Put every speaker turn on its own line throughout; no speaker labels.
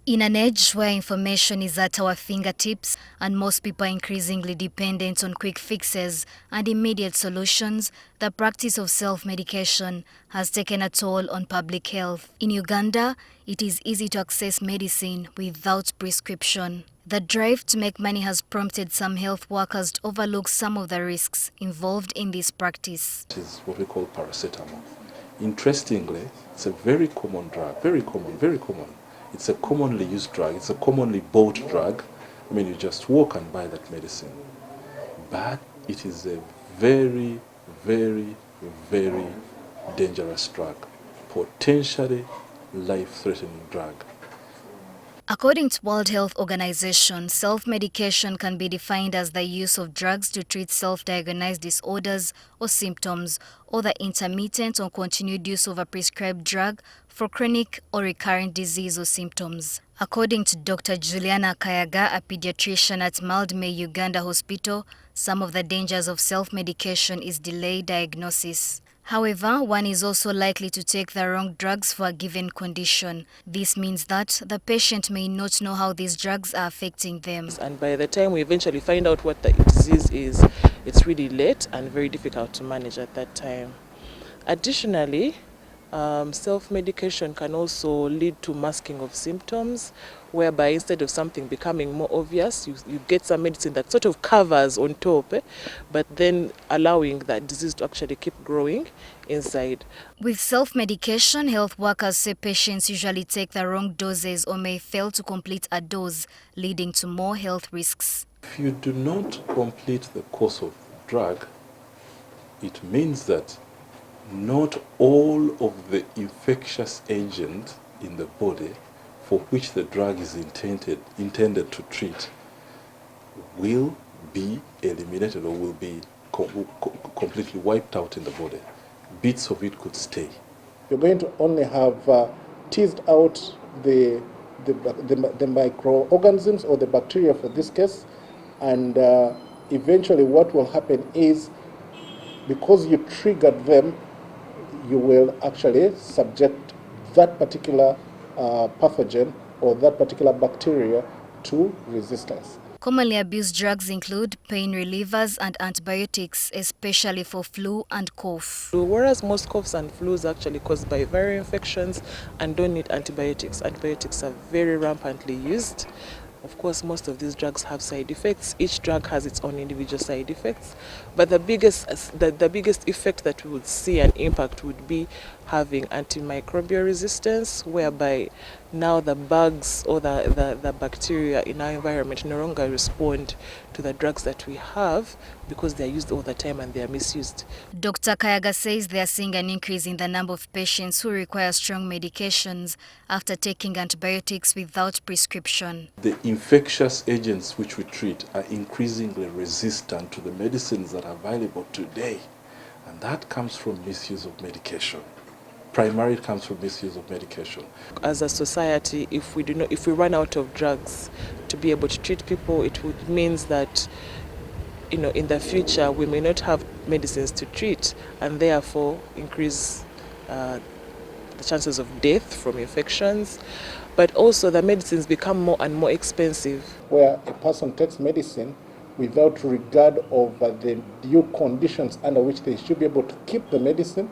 In an age where information is at our fingertips and most people are increasingly dependent on quick fixes and immediate solutions, the practice of self-medication has taken a toll on public health. In Uganda, it is easy to access medicine without prescription. The drive to make money has prompted some health workers to overlook some of the risks involved in this practice.
It is what we call paracetamol. Interestingly, it's a very common drug, very common, very common. It's a commonly used drug, it's a commonly bought drug. I mean, you just walk and buy that medicine. But it is a very, very, very dangerous drug, potentially life-threatening drug.
According to World Health Organization, self-medication can be defined as the use of drugs to treat self-diagnosed disorders or symptoms, or the intermittent or continued use of a prescribed drug for chronic or recurrent disease or symptoms. According to Dr. Juliana Kayaga, a pediatrician at Mildmay Uganda Hospital, some of the dangers of self-medication is delayed diagnosis. However, one is also likely to take the wrong drugs for a given condition. This means that the patient may not know how these drugs are affecting them.
And by the time we eventually find out what the disease is, it's really late and very difficult to manage at that time. Additionally, self-medication can also lead to masking of symptoms, whereby instead of something becoming more obvious, you get some medicine that sort of covers on top, but then allowing that disease to actually keep growing inside.
With self-medication, health workers say patients usually take the wrong doses or may fail to complete a dose, leading to more health risks.
If you do not complete the course of drug, it means that not all of the infectious agent in the body for which the drug is intended to treat will be eliminated or will be completely wiped out in the body. Bits of it could stay.
You're going to only have teased out the microorganisms or the bacteria for this case, and eventually what will happen is, because you triggered them, you will actually subject that particular pathogen or that particular bacteria to resistance.
Commonly abused drugs include pain relievers and antibiotics, especially for flu and cough.
Whereas most coughs and flus are actually caused by viral infections and don't need antibiotics. Antibiotics are very rampantly used. Of course, most of these drugs have side effects. Each drug has its own individual side effects. But the biggest effect that we would see an impact would be having antimicrobial resistance, whereby now the bugs or the bacteria in our environment no longer respond to the drugs that we have because they are used all the time and they are misused.
Dr. Kayaga says they are seeing an increase in the number of patients who require strong medications after taking antibiotics without prescription.
The infectious agents which we treat are increasingly resistant to the medicines that are available today, and that comes from misuse of medication. Primarily it comes from misuse of medication.
As a society, if we run out of drugs to be able to treat people, it would means that in the future we may not have medicines to treat, and therefore increase the chances of death from infections. But also the medicines become more and more expensive.
Where a person takes medicine without regard of the due conditions under which they should be able to keep the medicine,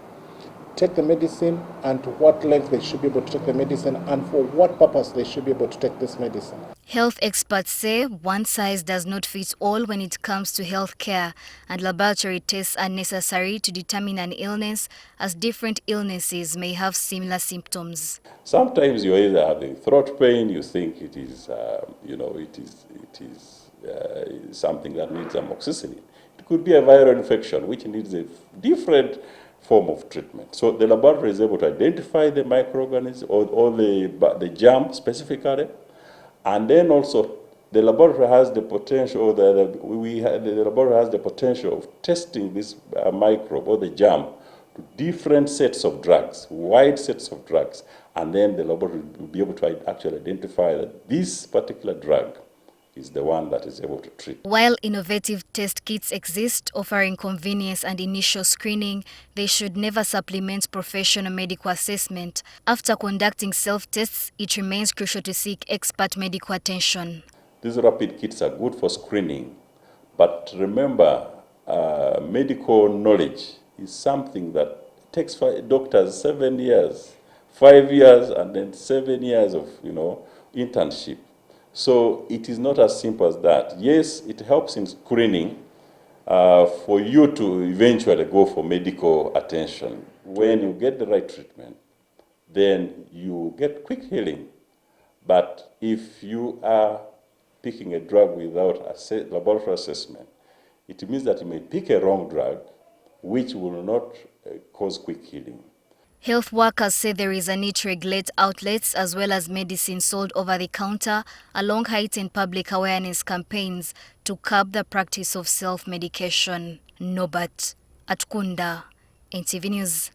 take the medicine, and to what length they should be able to take the medicine, and for what purpose they should be able to take this medicine.
Health experts say one size does not fit all when it comes to health care, and laboratory tests are necessary to determine an illness, as different illnesses may have similar symptoms.
Sometimes you're either having throat pain, you think it is, something that needs amoxicillin. It could be a viral infection which needs a different form of treatment. So the laboratory is able to identify the microorganism or the germ specifically, and then also the laboratory has the potential, the laboratory has the potential of testing this microbe or the germ to different sets of drugs, wide sets of drugs, and then the laboratory will be able to actually identify that this particular drug is the one that is able to treat.
While innovative test kits exist, offering convenience and initial screening, they should never supplement professional medical assessment. After conducting self-tests, it remains crucial to seek expert medical attention.
These rapid kits are good for screening, but remember, medical knowledge is something that takes doctors 7 years, 5 years, and then 7 years of internship. So it is not as simple as that. Yes, it helps in screening for you to eventually go for medical attention. When you get the right treatment, then you get quick healing. But if you are picking a drug without laboratory assessment, it means that you may pick a wrong drug, which will not cause quick healing.
Health workers say there is a need to regulate outlets as well as medicine sold over the counter, along heightened public awareness campaigns to curb the practice of self-medication. Nobat Atkunda, NTV News.